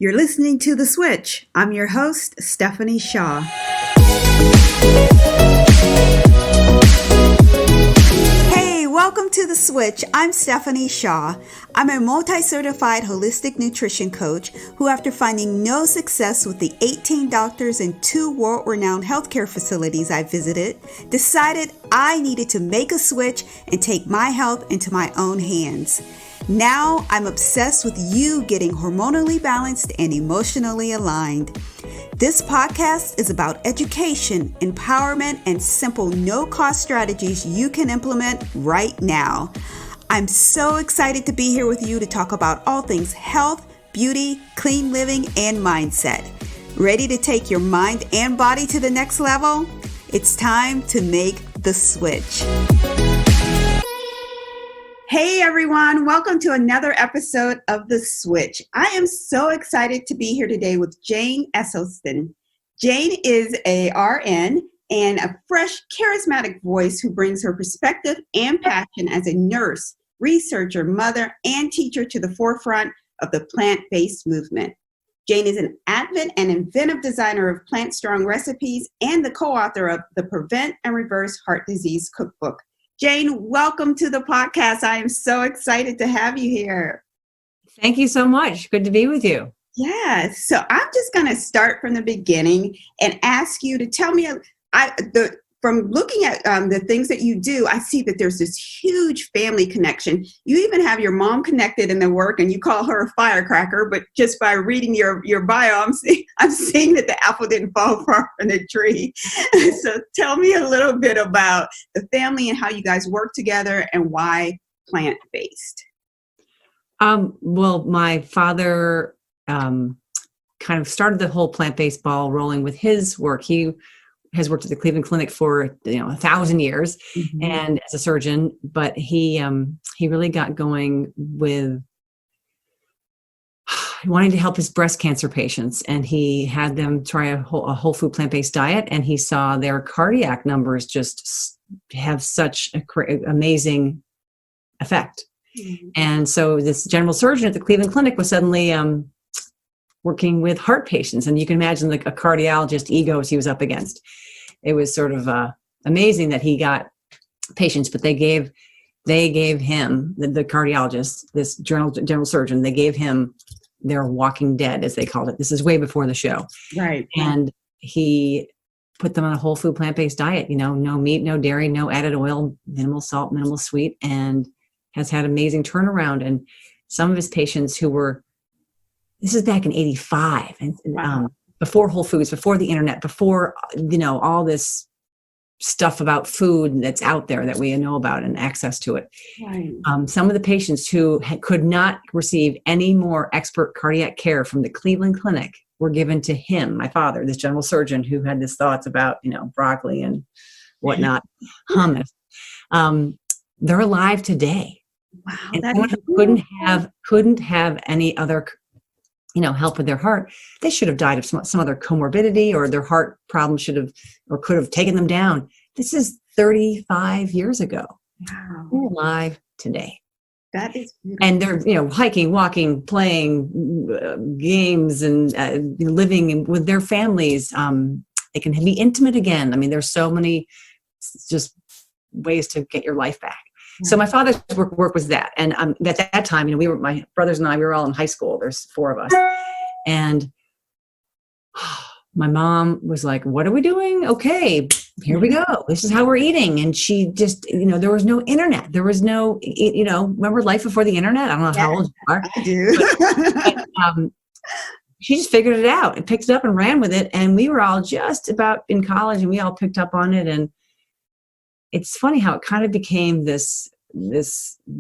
You're listening to The Switch. I'm your host, Stephanie Shaw. Hey, welcome to The Switch. I'm Stephanie Shaw. I'm a multi-certified holistic nutrition coach who, after finding no success with the 18 doctors and 2 world-renowned healthcare facilities I visited, decided I needed to make a switch and take my health into my own hands. Now I'm obsessed with you getting hormonally balanced and emotionally aligned. This podcast is about education, empowerment, and simple no-cost strategies you can implement right now. I'm so excited to be here with you to talk about all things health, beauty, clean living, and mindset. Ready to take your mind and body to the next level? It's time to make the switch. Hey everyone, welcome to another episode of The Switch. I am so excited to be here today with Jane Esselstyn. Jane is a RN and a fresh, charismatic voice who brings her perspective and passion as a nurse, researcher, mother, and teacher to the forefront of the plant-based movement. Jane is an avid and inventive designer of plant-strong recipes and the co-author of the Prevent and Reverse Heart Disease Cookbook. Jane, welcome to the podcast. I am so excited to have you here. Thank you so much. Good to be with you. Yeah. So I'm just going to start from the beginning and ask you to tell me, from looking at the things that you do, I see that there's this huge family connection. You even have your mom connected in the work and you call her a firecracker, but just by reading your bio, I'm seeing that the apple didn't fall far from the tree. So tell me a little bit about the family and how you guys work together and why plant-based. Well, my father kind of started the whole plant-based ball rolling with his work. He has worked at the Cleveland Clinic for 1,000 years, and as a surgeon. But he really got going with wanting to help his breast cancer patients, and he had them try a whole food plant-based diet, and he saw their cardiac numbers just have such an amazing effect. And so this general surgeon at the Cleveland Clinic was suddenly working with heart patients, and you can imagine like a cardiologist egos he was up against. It was sort of amazing that he got patients, but they gave him, the cardiologist, this general surgeon, they gave him their walking dead, as they called it. This is way before the show. Right. And he put them on a whole food plant-based diet, no meat, no dairy, no added oil, minimal salt, minimal sweet, and has had amazing turnaround. And some of his patients this is back in 85, and wow. Before Whole Foods, before the internet, before, all this stuff about food that's out there that we know about and access to it. Right. Some of the patients who could not receive any more expert cardiac care from the Cleveland Clinic were given to him, my father, this general surgeon who had these thoughts about, broccoli and whatnot, hummus. They're alive today. Wow. And someone who couldn't have any other help with their heart, they should have died of some other comorbidity, or their heart problem could have taken them down. This is 35 years ago. Wow. They're alive today. That is beautiful. And they're, hiking, walking, playing games, and living with their families. They can be intimate again. I mean, there's so many just ways to get your life back. So my father's work was that. And at that time, my brothers and I, we were all in high school. There's 4 of us. And my mom was like, what are we doing? Okay, here we go. This is how we're eating. And she just, there was no internet. There was no, remember life before the internet? I don't know how old you are. I do. But, she just figured it out and picked it up and ran with it. And we were all just about in college, and we all picked up on it. And it's funny how it kind of became this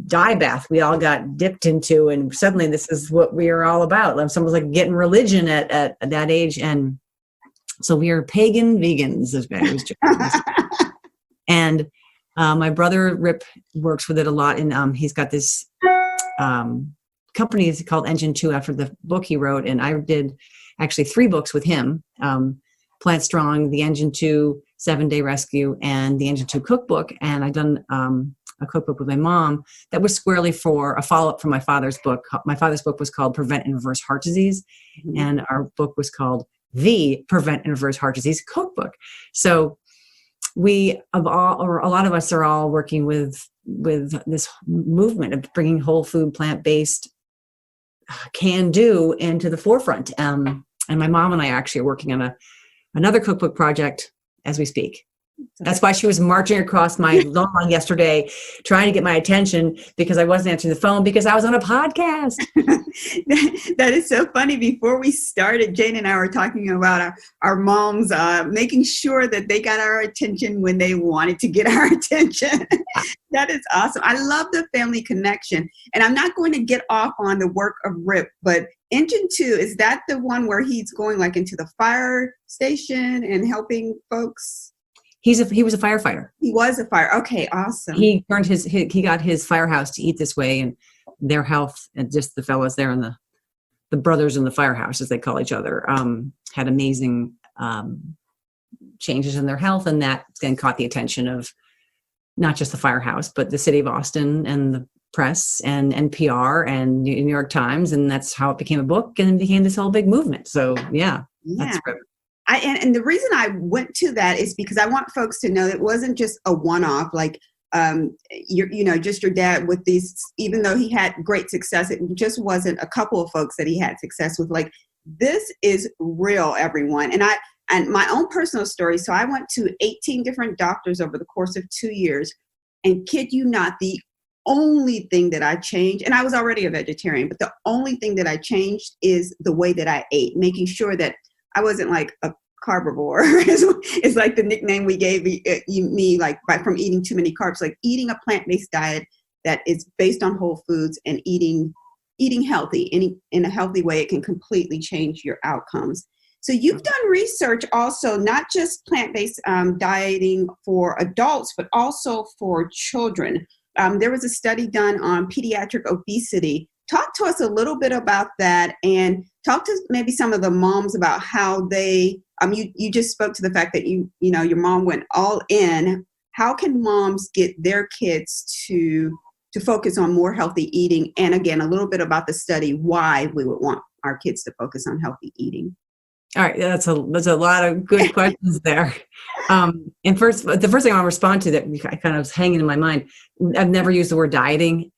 dye bath we all got dipped into, and suddenly this is what we are all about. Someone's like getting religion at that age, and so we are pagan vegans. And my brother Rip works with it a lot, and he's got this company called Engine 2 after the book he wrote, and I did actually 3 books with him. Plant Strong, the Engine 2 7-Day Rescue, and the Engine 2 Cookbook. And I've done a cookbook with my mom that was squarely for a follow-up from my father's book. My father's book was called Prevent and Reverse Heart Disease. Mm-hmm. And our book was called The Prevent and Reverse Heart Disease Cookbook. So a lot of us are all working with this movement of bringing whole food, plant-based can do into the forefront. And my mom and I actually are working on another cookbook project as we speak. That's why she was marching across my lawn yesterday, trying to get my attention because I wasn't answering the phone because I was on a podcast. That is so funny. Before we started, Jane and I were talking about our moms making sure that they got our attention when they wanted to get our attention. That is awesome. I love the family connection. And I'm not going to get off on the work of Rip, but Engine 2, is that the one where he's going like into the fire station and helping folks? He was a firefighter. He was a fire. Okay, awesome. He turned he got his firehouse to eat this way, and their health, and just the fellows there and the brothers in the firehouse, as they call each other, had amazing changes in their health, and that then caught the attention of not just the firehouse, but the city of Austin and the press and NPR and New York Times, and that's how it became a book and became this whole big movement. So yeah. That's great. And the reason I went to that is because I want folks to know it wasn't just a one-off, like, just your dad with these, even though he had great success, it just wasn't a couple of folks that he had success with. Like, this is real, everyone. And my own personal story. So I went to 18 different doctors over the course of 2 years, and kid you not, the only thing that I changed, and I was already a vegetarian, but the only thing that I changed is the way that I ate, making sure that I wasn't like a carbivore. It's like the nickname we gave me like from eating too many carbs, like eating a plant-based diet that is based on whole foods and eating healthy. In a healthy way, it can completely change your outcomes. So you've done research also, not just plant-based dieting for adults, but also for children. There was a study done on pediatric obesity. Talk to us a little bit about that, and talk to maybe some of the moms about how they, you just spoke to the fact that your mom went all in. How can moms get their kids to focus on more healthy eating? And again, a little bit about the study, why we would want our kids to focus on healthy eating. All right, that's a lot of good questions there. And the first thing I want to respond to that I kind of was hanging in my mind, I've never used the word dieting.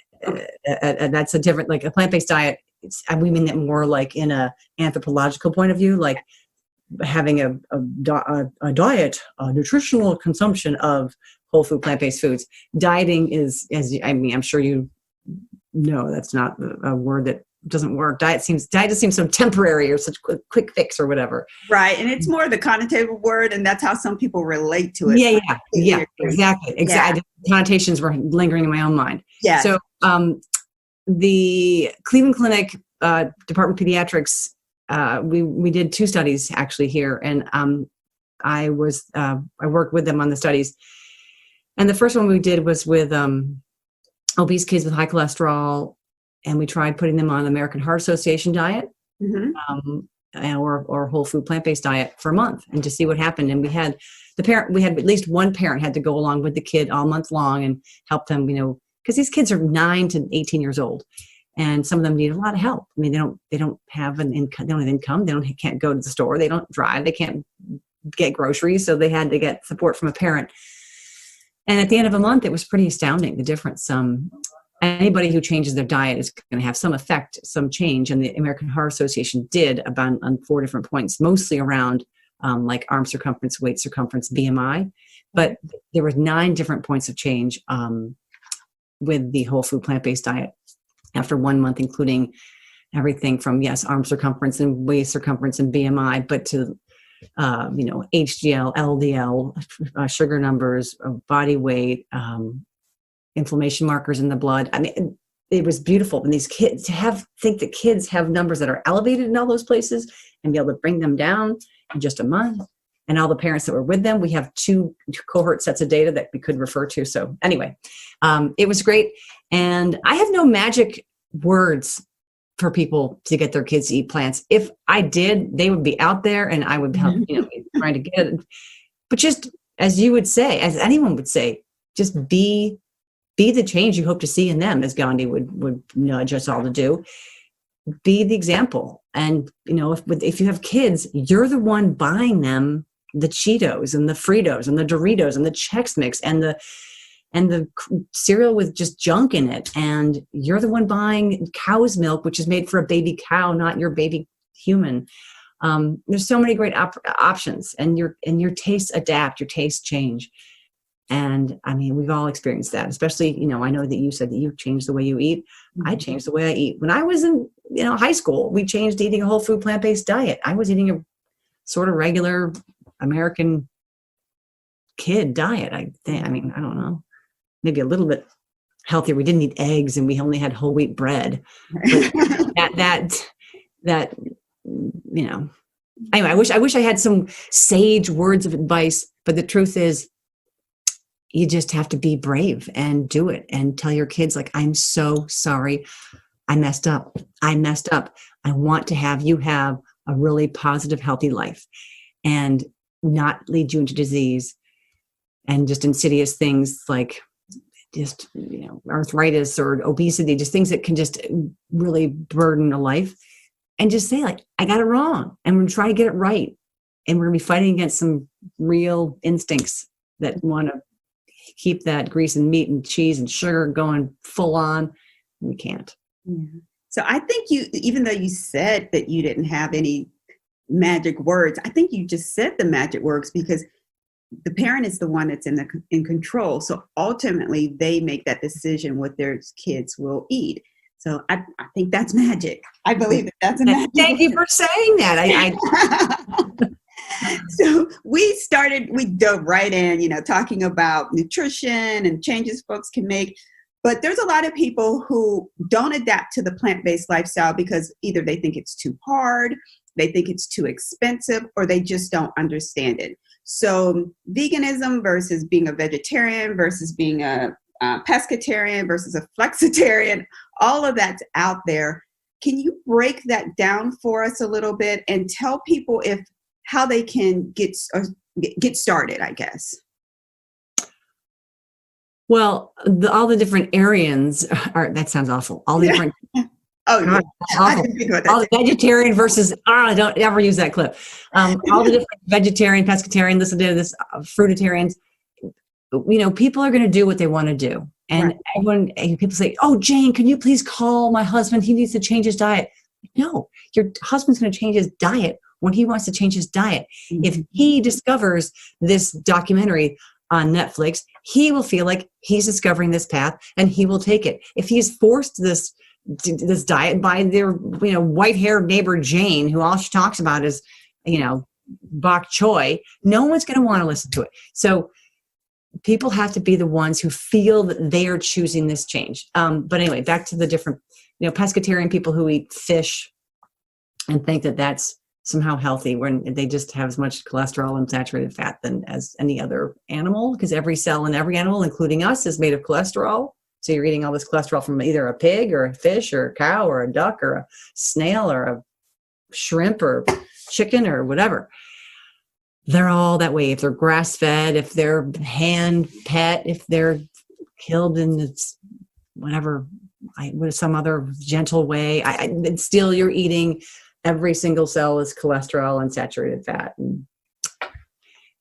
And that's a different, like a plant-based diet. We mean it more like in a anthropological point of view, like having a diet, a nutritional consumption of whole food, plant-based foods. Dieting is, I'm sure you know, that's not a word that doesn't work. Diet just seems so temporary or such quick fix or whatever. Right. And it's more the connotative word, and that's how some people relate to it. Yeah, exactly. Yeah. Connotations were lingering in my own mind. Yeah. So the Cleveland Clinic Department of Pediatrics, we did 2 studies actually here, and I worked with them on the studies. And the first one we did was with obese kids with high cholesterol, and we tried putting them on American Heart Association diet, or whole food plant-based diet for a month, and to see what happened. And we had at least one parent had to go along with the kid all month long and help them, because these kids are 9 to 18 years old, and some of them need a lot of help. I mean, they don't have an income, they don't have income, can't go to the store, they don't drive, they can't get groceries, so they had to get support from a parent. And at the end of a month, it was pretty astounding, the difference. Anybody who changes their diet is going to have some effect, some change. And the American Heart Association did about on 4 different points, mostly around like arm circumference, waist circumference, BMI. But there were 9 different points of change with the whole food plant-based diet after 1 month, including everything from, arm circumference and waist circumference and BMI, but to, HDL, LDL, sugar numbers, body weight, inflammation markers in the blood. I mean, it was beautiful. And these kids think that kids have numbers that are elevated in all those places and be able to bring them down in just a month. And all the parents that were with them, we have 2 cohort sets of data that we could refer to. So anyway, it was great. And I have no magic words for people to get their kids to eat plants. If I did, they would be out there and I would help, trying to get it. But just as you would say, as anyone would say, just be be the change you hope to see in them, as Gandhi would nudge us all to do. Be the example. And, if you have kids, you're the one buying them the Cheetos and the Fritos and the Doritos and the Chex Mix and the cereal with just junk in it. And you're the one buying cow's milk, which is made for a baby cow, not your baby human. There's so many great options, and your tastes adapt, your tastes change. And I mean, we've all experienced that, especially, I know that you said that you changed the way you eat. Mm-hmm. I changed the way I eat. When I was in, high school, we changed eating a whole food plant-based diet. I was eating a sort of regular American kid diet. I don't know, maybe a little bit healthier. We didn't eat eggs and we only had whole wheat bread. But that anyway, I wish I had some sage words of advice, but the truth is, you just have to be brave and do it and tell your kids, like, I'm so sorry. I messed up. I want to have you have a really positive, healthy life and not lead you into disease and just insidious things like just, arthritis or obesity, just things that can just really burden a life. And just say, like, I got it wrong. And we're going to try to get it right. And we're going to be fighting against some real instincts that want to keep that grease and meat and cheese and sugar going full on. We can't. Yeah. So I think even though you said that you didn't have any magic words, I think you just said the magic words because the parent is the one that's in control. So ultimately they make that decision what their kids will eat. So I think that's magic. I believe that's a magic. Thank you for saying that. So we dove right in, talking about nutrition and changes folks can make. But there's a lot of people who don't adapt to the plant-based lifestyle because either they think it's too hard, they think it's too expensive, or they just don't understand it. So veganism versus being a vegetarian versus being a pescatarian versus a flexitarian, all of that's out there. Can you break that down for us a little bit and tell people how they can get started, I guess? Well, all the different Aryans are, that sounds awful. All the different, all the vegetarian versus, don't ever use that clip. All the different vegetarian, pescatarian, listen to this, fruitarians, people are going to do what they want to do. And people say, oh, Jane, can you please call my husband? He needs to change his diet. No, your husband's going to change his diet when he wants to change his diet. Mm-hmm. If he discovers this documentary on Netflix, he will feel like he's discovering this path and he will take it. If he's forced this diet by their, white-haired neighbor Jane, who all she talks about is, bok choy, no one's going to want to listen to it. So people have to be the ones who feel that they are choosing this change. But anyway, back to the different, pescatarian people who eat fish and think that that's somehow healthy when they just have as much cholesterol and saturated fat as any other animal, because every cell in every animal, including us, is made of cholesterol. So you're eating all this cholesterol from either a pig or a fish or a cow or a duck or a snail or a shrimp or chicken or whatever. They're all that way. If they're grass-fed, if they're hand pet, if they're killed in some other gentle way, still you're eating. Every single cell is cholesterol and saturated fat, and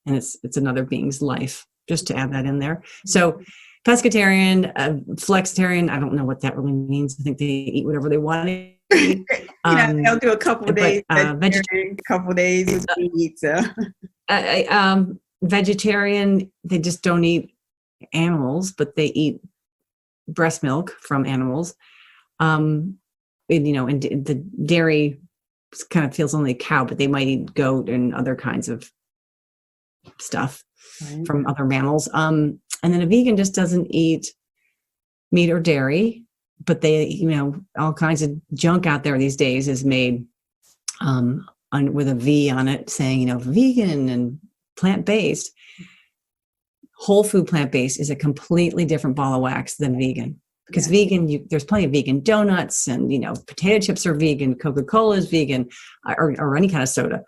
it's another being's life. Just to add that in there. So, pescatarian, flexitarian. I don't know what that really means. I think they eat whatever they want to eat. They'll do a couple of days vegetarian, a couple of days with meat. So. Vegetarian, they just don't eat animals, but they eat breast milk from animals. And the dairy kind of feels only cow, but they might eat goat and other kinds of stuff from other mammals. And then a vegan just doesn't eat meat or dairy, but they, all kinds of junk out there these days is made with a V on it saying, vegan and plant-based. Whole food plant-based is a completely different ball of wax than vegan. Because vegan, there's plenty of vegan donuts and, potato chips are vegan, Coca-Cola is vegan, or any kind of soda.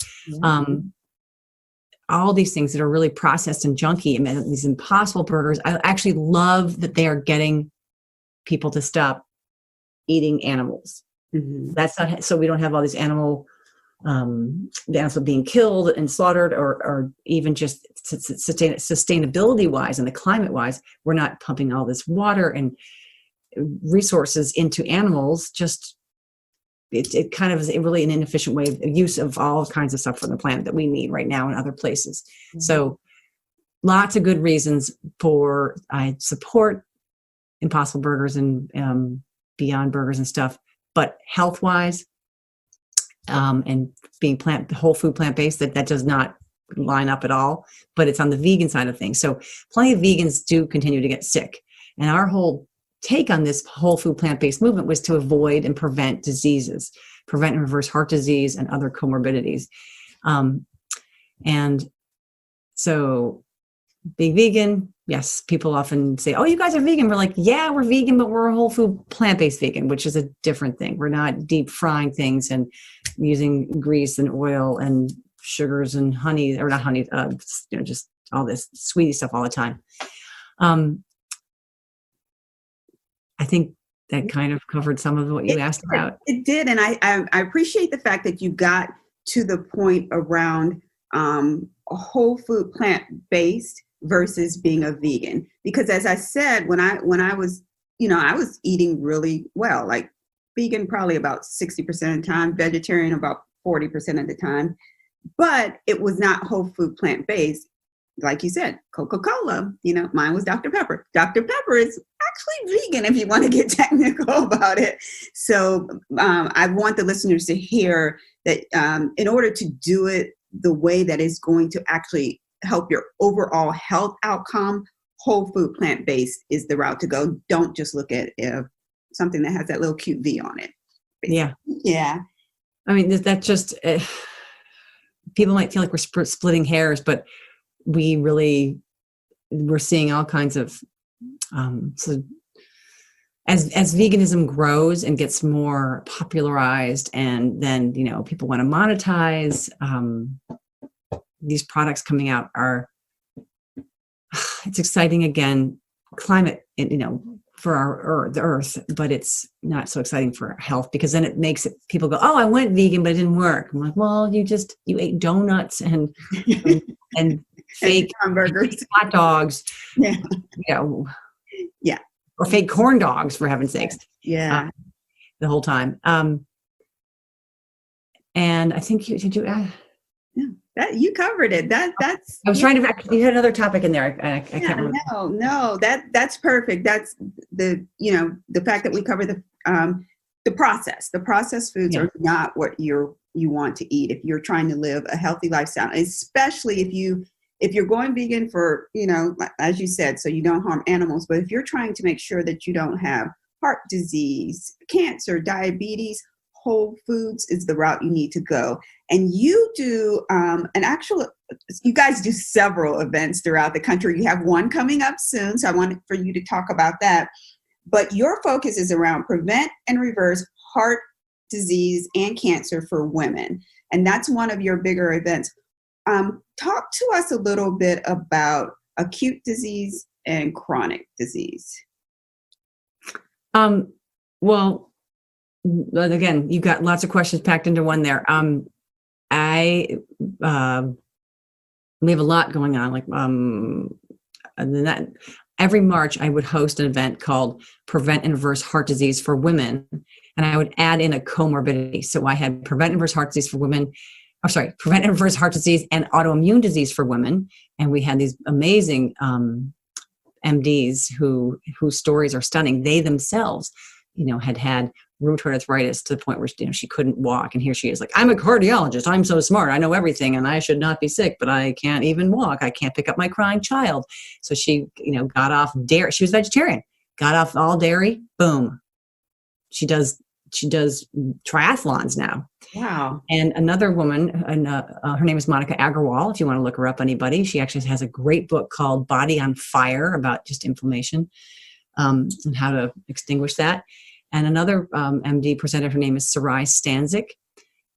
all these things that are really processed and junky, and these impossible burgers. I actually love that they are getting people to stop eating animals. Mm-hmm. That's not, so we don't have all these the animals being killed and slaughtered, or even just sustainability wise and the climate wise, we're not pumping all this water and resources into animals. Just it kind of is really an inefficient way of use of all kinds of stuff from the planet that we need right now in other places. Mm-hmm. So lots of good reasons I support Impossible Burgers and Beyond Burgers and stuff, but health wise, and being whole food plant-based, that does not line up at all, but it's on the vegan side of things. So plenty of vegans do continue to get sick. And our whole take on this whole food plant-based movement was to avoid and prevent diseases, prevent and reverse heart disease and other comorbidities. And so being vegan, yes, people often say, oh, you guys are vegan. We're like, yeah, we're vegan, but we're a whole food plant-based vegan, which is a different thing. We're not deep frying things and using grease and oil and sugars and honey, or not honey, just all this sweetie stuff all the time. I think that kind of covered some of what you asked about. It did. And I appreciate the fact that you got to the point around a whole food plant-based versus being a vegan. Because as I said, when I was, I was eating really well, like vegan probably about 60% of the time, vegetarian about 40% of the time, but it was not whole food plant-based. Like you said, Coca-Cola, mine was Dr. Pepper. Dr. Pepper is actually vegan if you want to get technical about it. So I want the listeners to hear that in order to do it the way that is going to actually help your overall health outcome, whole food plant-based is the route to go. Don't just look at something that has that little cute V on it. Yeah. Yeah. I mean, that just, people might feel like we're splitting hairs, but we're seeing all kinds of, so as veganism grows and gets more popularized, and then, people want to monetize, these products coming out it's exciting again, climate, for the earth, but it's not so exciting for health, because then it makes people go, oh, I went vegan, but it didn't work. I'm like, well, you ate donuts and fake hamburgers, hot dogs, yeah, yeah, or fake corn dogs, for heaven's sakes, yeah, the whole time. And I think you that you covered it. That's. I was trying to. You had another topic in there. I can't remember. No. That's perfect. That's the fact that we cover the process. The processed foods are not what you want to eat if you're trying to live a healthy lifestyle, especially if you're going vegan for, as you said, so you don't harm animals. But if you're trying to make sure that you don't have heart disease, cancer, diabetes, whole foods is the route you need to go. And you do you guys do several events throughout the country. You have one coming up soon, so I wanted for you to talk about that. But your focus is around prevent and reverse heart disease and cancer for women. And that's one of your bigger events. Talk to us a little bit about acute disease and chronic disease. Well, again, you got lots of questions packed into one there. We have a lot going on. And that every March I would host an event called Prevent and Reverse Heart Disease for Women, and I would add in a comorbidity. So I had prevent and reverse heart disease for women. Prevent and reverse heart disease and autoimmune disease for women, and we had these amazing MDs whose stories are stunning. They themselves, had rheumatoid arthritis to the point where she couldn't walk, and here she is like, I'm a cardiologist, I'm so smart, I know everything, and I should not be sick, but I can't even walk, I can't pick up my crying child. So she got off dairy. She was vegetarian, got off all dairy, boom, she does triathlons now. Wow. And another woman, her name is Monica Agarwal, if you want to look her up, anybody. She actually has a great book called Body on Fire about just inflammation and how to extinguish that. And another MD presented, her name is Sarai Stanzik.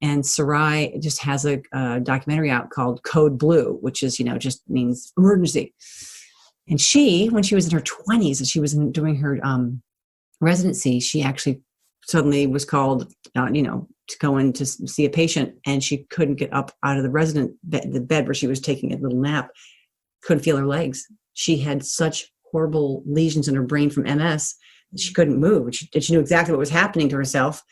And Sarai just has a documentary out called Code Blue, which is, just means emergency. And when she was in her 20s and she was doing her residency, she actually suddenly was called, to go in to see a patient, and she couldn't get up out of the bed where she was taking a little nap, couldn't feel her legs. She had such horrible lesions in her brain from MS that she couldn't move. And she knew exactly what was happening to herself.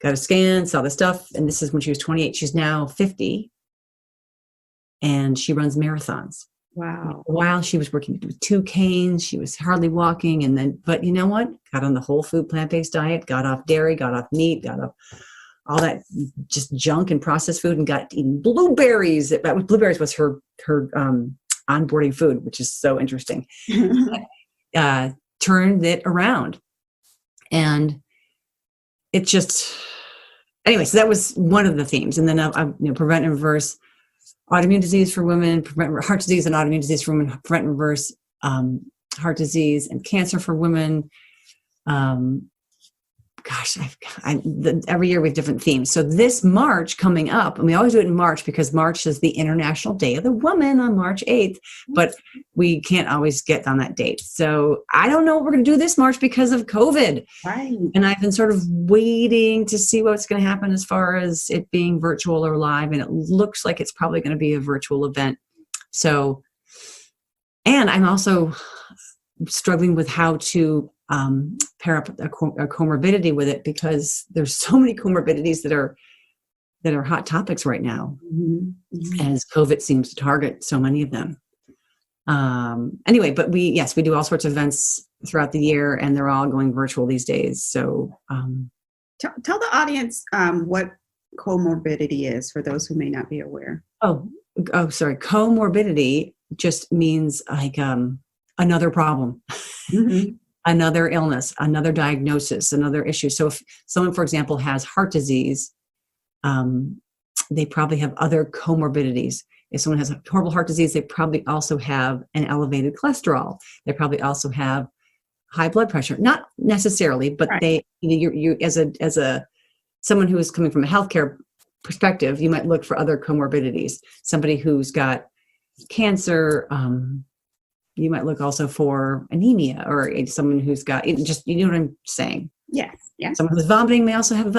Got a scan, saw the stuff, and this is when she was 28. She's now 50, and she runs marathons. Wow. While she was working with 2 canes, she was hardly walking, but you know what? Got on the whole food plant-based diet, got off dairy, got off meat, got off all that just junk and processed food, and got eating blueberries. Blueberries was her onboarding food, which is so interesting. Turned it around, and it just, anyway, so that was one of the themes. And then prevent and reverse autoimmune disease for women, prevent heart disease and autoimmune disease for women, prevent and reverse heart disease and cancer for women. Every year we have different themes. So this March coming up, and we always do it in March because March is the International Day of the Woman on March 8th, but we can't always get on that date. So I don't know what we're going to do this March because of COVID. Right. And I've been sort of waiting to see what's going to happen as far as it being virtual or live. And it looks like it's probably going to be a virtual event. So, and I'm also struggling with how to pair up a comorbidity with it, because there's so many comorbidities that are hot topics right now, as COVID seems to target so many of them. Anyway, but we do all sorts of events throughout the year, and they're all going virtual these days. So tell the audience what comorbidity is for those who may not be aware. Oh, sorry. Comorbidity just means like another problem. Another illness, another diagnosis, another issue. So if someone, for example, has heart disease, they probably have other comorbidities. If someone has a horrible heart disease, they probably also have an elevated cholesterol. They probably also have high blood pressure. Not necessarily, but right. You as someone who is coming from a healthcare perspective, you might look for other comorbidities. Somebody who's got cancer, you might look also for anemia, or someone who's got just, you know what I'm saying? Yes. Yeah. Someone who's vomiting may also have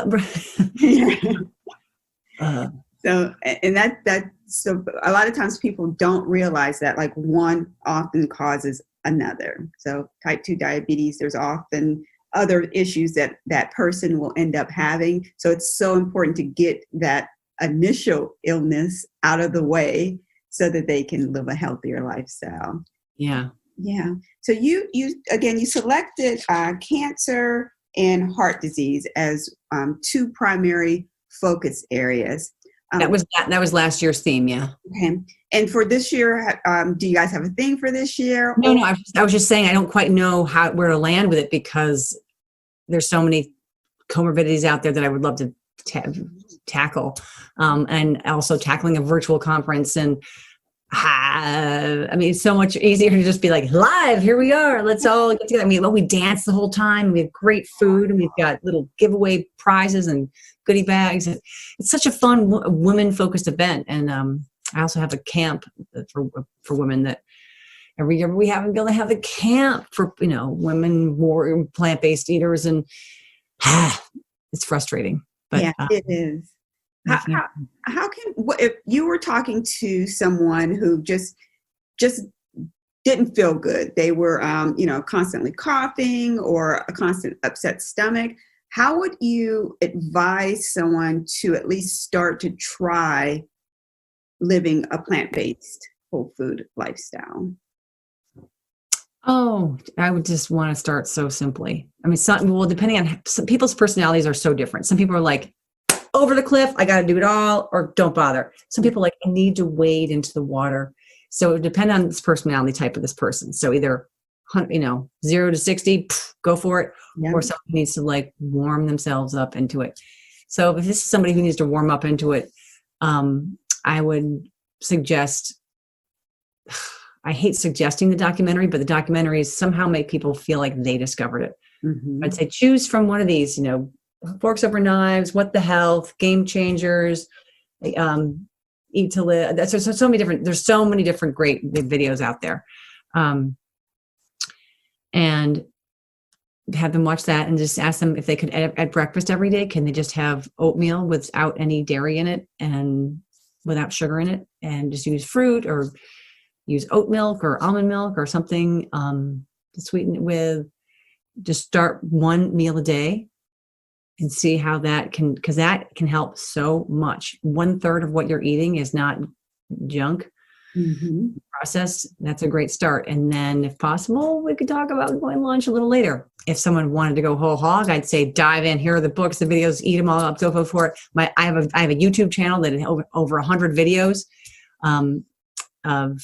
so a lot of times people don't realize that like one often causes another. So type 2 diabetes, there's often other issues that person will end up having. So it's so important to get that initial illness out of the way so that they can live a healthier lifestyle. Yeah. Yeah. So you selected cancer and heart disease as 2 primary focus areres. That was last year's theme. Yeah. Okay. And for this year, do you guys have a theme for this year? No. I was just saying I don't quite know where to land with it, because there's so many comorbidities out there that I would love to tackle, and also tackling a virtual conference. And it's so much easier to just be like, live, here we are, let's all get together. We dance the whole time, we have great food, and we've got little giveaway prizes and goodie bags. It's such a fun women-focused event. And I also have a camp for women that every year we haven't been able to have a camp for women, more plant-based eaters, and it's frustrating. But yeah, it is. How can, if you were talking to someone who just didn't feel good, they were constantly coughing or a constant upset stomach, how would you advise someone to at least start to try living a plant-based whole food lifestyle? Oh, I would just want to start so simply. Depending on some people's personalities are so different. Some people are like, over the cliff, I got to do it all, or don't bother. Some people are like, I need to wade into the water. So it would depend on this personality type of this person. So either 0 to 60, go for it, or someone needs to like warm themselves up into it. So if this is somebody who needs to warm up into it, I would suggest, I hate suggesting the documentary, but the documentaries somehow make people feel like they discovered it. I'd say choose from one of these, Forks Over Knives, What the Health, Game Changers, Eat to Live. There's so many different great videos out there. And have them watch that and just ask them if they could at breakfast every day, can they just have oatmeal without any dairy in it and without sugar in it, and just use fruit or use oat milk or almond milk or something to sweeten it with. Just start one meal a day and see how that can, because that can help so much. 1/3 of what you're eating is not junk. Process. That's a great start. And then if possible, we could talk about going lunch a little later. If someone wanted to go whole hog, I'd say dive in. Here are the books, the videos, eat them all up, go for it. I have a YouTube channel that has over 100 videos of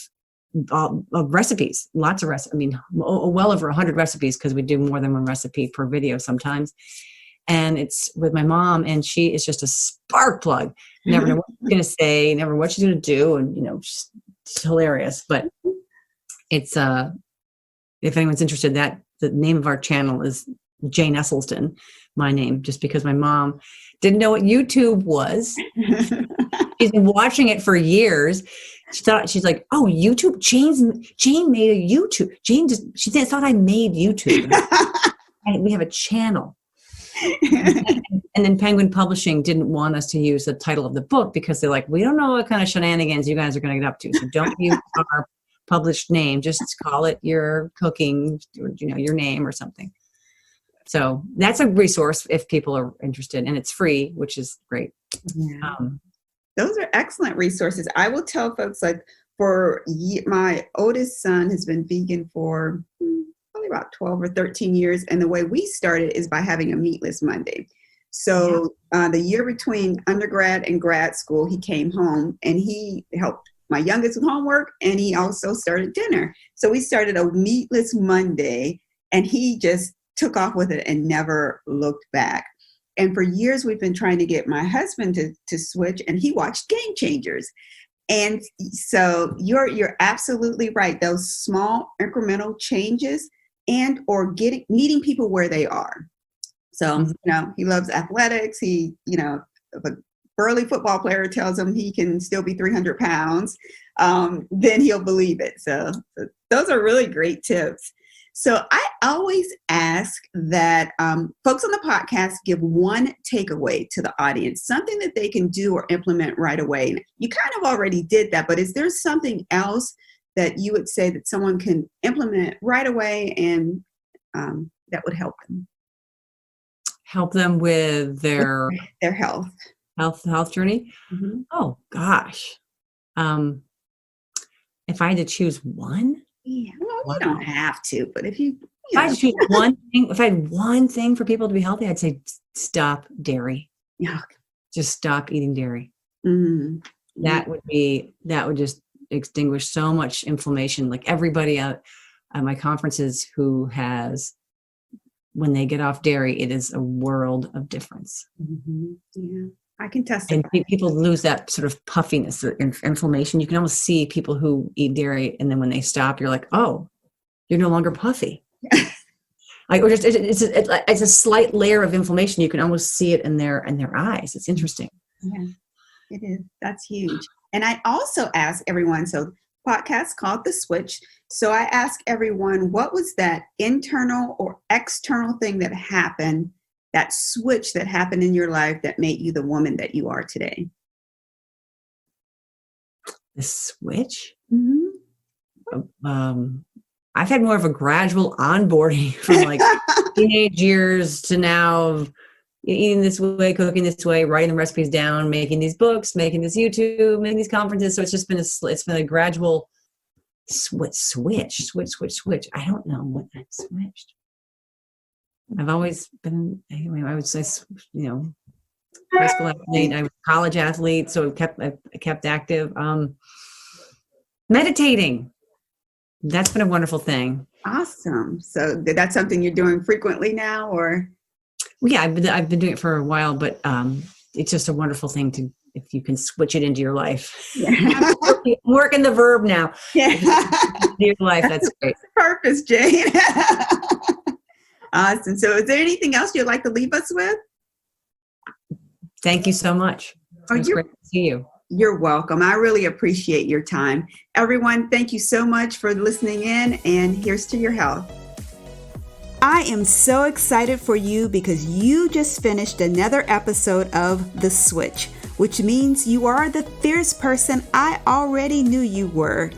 recipes, lots of recipes. I mean, well over 100 recipes, because we do more than one recipe per video sometimes. And it's with my mom, and she is just a spark plug. Never know what she's going to say, never what she's going to do. And, it's hilarious. But it's, if anyone's interested, that the name of our channel is Jane Esselstyn, my name, just because my mom didn't know what YouTube was. She's been watching it for years. She's like, oh, YouTube, Jane made a YouTube. She thought I made YouTube. And we have a channel. And then Penguin Publishing didn't want us to use the title of the book because they're like, we don't know what kind of shenanigans you guys are going to get up to. So don't use our published name. Just call it your cooking, your name or something. So that's a resource if people are interested, and it's free, which is great. Yeah. Those are excellent resources. I will tell folks, like, my oldest son has been vegan for probably about 12 or 13 years. And the way we started is by having a meatless Monday. So the year between undergrad and grad school, he came home and he helped my youngest with homework, and he also started dinner. So we started a meatless Monday, and he just took off with it and never looked back. And for years, we've been trying to get my husband to switch, and he watched Game Changers. And so you're absolutely right. Those small incremental changes and or meeting people where they are. So, he loves athletics. He, if a burly football player tells him he can still be 300 pounds, then he'll believe it. So those are really great tips. So I always ask that folks on the podcast give one takeaway to the audience, something that they can do or implement right away. And you kind of already did that, but is there something else that you would say that someone can implement right away and that would help them? Help them with their health journey? Mm-hmm. Oh, gosh. If I had to choose one? Yeah, well, you don't have to, but if I had to choose one thing, if I had one thing for people to be healthy, I'd say stop dairy. Yeah. Just stop eating dairy. Mm-hmm. That would just extinguish so much inflammation. Like everybody at my conferences who has, when they get off dairy, it is a world of difference. Mm-hmm. Yeah, I can testify. And people lose that sort of puffiness, inflammation. You can almost see people who eat dairy, and then when they stop, you're like, oh, you're no longer puffy. Or just it's a slight layer of inflammation. You can almost see it in their eyes. It's interesting. Yeah, it is. That's huge. And I also ask everyone, so podcast called The Switch. So I ask everyone, what was that internal or external thing that happened, that switch that happened in your life that made you the woman that you are today? The switch? Mm-hmm. I've had more of a gradual onboarding from like teenage years to now, eating this way, cooking this way, writing the recipes down, making these books, making this YouTube, making these conferences. So it's just been a gradual switch. I don't know what that switched. I've always been, anyway, I would say, high school athlete, I was a college athlete, so I kept active. Meditating. That's been a wonderful thing. Awesome. So that's something you're doing frequently now, or? Yeah, I've been doing it for a while, but it's just a wonderful thing if you can switch it into your life. Yeah. I'm working the verb now. Yeah. Your life, that's great. Purpose, Jane. Awesome. So is there anything else you'd like to leave us with? Thank you so much. It was great to see you. You're welcome. I really appreciate your time. Everyone, thank you so much for listening in, and here's to your health. I am so excited for you because you just finished another episode of The Switch, which means you are the fierce person I already knew you were.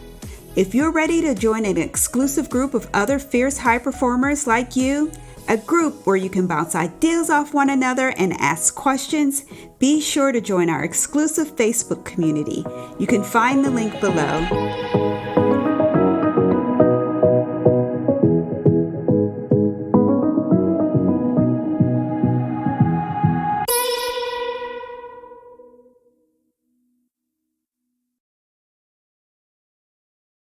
If you're ready to join an exclusive group of other fierce high performers like you, a group where you can bounce ideas off one another and ask questions, be sure to join our exclusive Facebook community. You can find the link below.